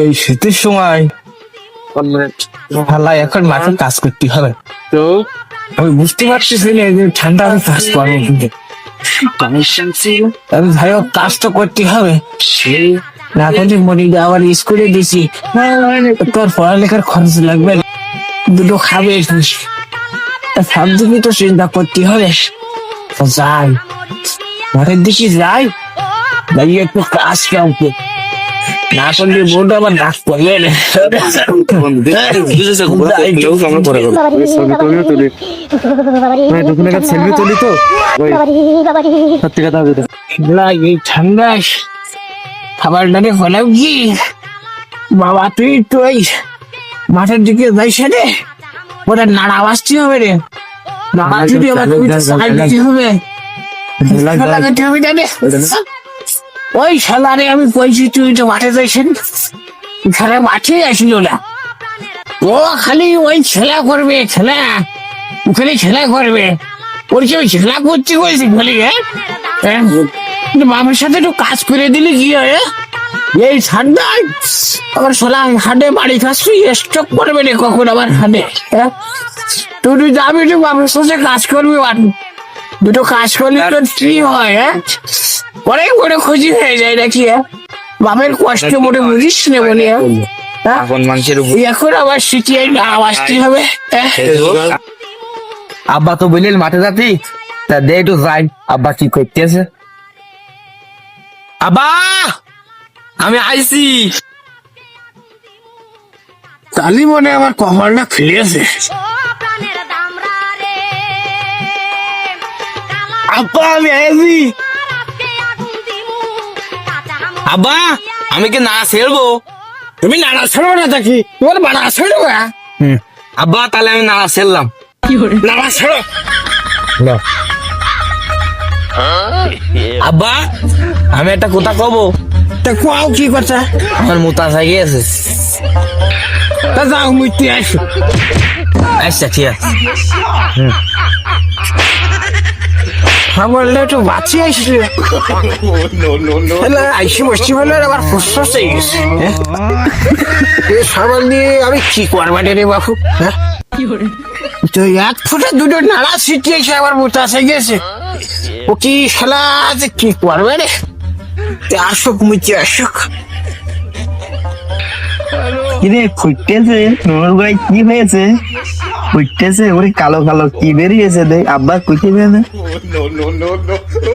এই শীতের সময় ভালো এখন মাঠে কাজ করতে হবে। তো আমি বুঝতে পারছি না যে ঠান্ডা আমি কাজ করবো কিন্তু কানেকশন ছিল আমি ভাই কাজ তো করতে হবে। সেই না করলে মনি আবার স্কুলে দিছি, তোর পড়ালেখার খরচ লাগবে, দুটো খাবে, সব দিকে তো চিন্তা করতে হবে। তো যাই ঘরের দিকে যাই, যাই একটু কাজ কাউকে না করলে বোর্ড আবার ডাক করবে না। আমরা পরে করবো ছবি তুলিও তুলি দোকানে সেলফি তুলি তো সত্যি কথা হবে। না এই ঠান্ডায় খাবার ডানে হলাম কি বাবা, তুই তো এই মাঠের দিকে যাইস রে, ওটা নাড়া বাঁচতে হবে রে, নাড়া যদি আবার সাইড দিতে হবে, লাগাতে হবে না রে। ওই শালারে আমি কইছি তুই তো মাঠে যাইছেন, খেলা মাঠে আসিল না, ও খালি ওই খেলা করবে, খেলা খালি খেলা করবে, ওর কি ওই খেলা করতে হয়েছে খালি। হ্যাঁ বাবার সাথে একটু কাজ করে দিলে কি হয়, এই ঠান্ডায় আবার সোলা হাটে বাড়ি খাচ্ছি, স্টক করবে রে কখন আবার হাটে। হ্যাঁ তুই যাবি তো বাবার সাথে কাজ করবি, দুটো কাজ করলে তো কি হয়, হ্যাঁ অনেক বড় খুশি হয়ে যায় নাকি। বাপের কষ্ট মোটে বুঝিস না বলে, এখন মানুষের এখন আবার শিখিয়ে না আসতে হবে। আব্বা তো বললেন মাঠে যাবি, তা দে একটু যাই। আব্বা কি করতেছে? আব্বা আমি আইছি। তালি মনে আমার কপালটা খুলেছে। আব্বা আমি আইছি। আব্বা আমি কি না ছেড়বো? তুমি নাড়া ছাড়ো না দেখি, তোমার বাড়া ছাড়ো। আব্বা তাহলে আমি না ছেড়লাম। নাড়া ছাড়ো। আব্বা আমি একটা কথা কব। তা কোয়াও কি করছে? আমার মোতা জায়গায় আছে। তা যাও মুইতে আসো। আচ্ছা ঠিক আছে। আমার একটু বাঁচি আসছে, আইসি বসছি বলে আবার ফুসফুস হয়ে গেছে। এই সাবান দিয়ে আমি কি করবো রে বাপু? তো এক ফুটে দুটো নাড়া ছিটিয়েছে, আবার মোটা আসে গেছে, ও কি শালা যে কি করবে রে? আসুক মুচি আসুক। কিরে ফুটতেছে নোর ভাই, কি হয়েছে? ফুটতেছে ওরে কালো কালো কি বেরিয়েছে দেখ, আব্বা কুচি না।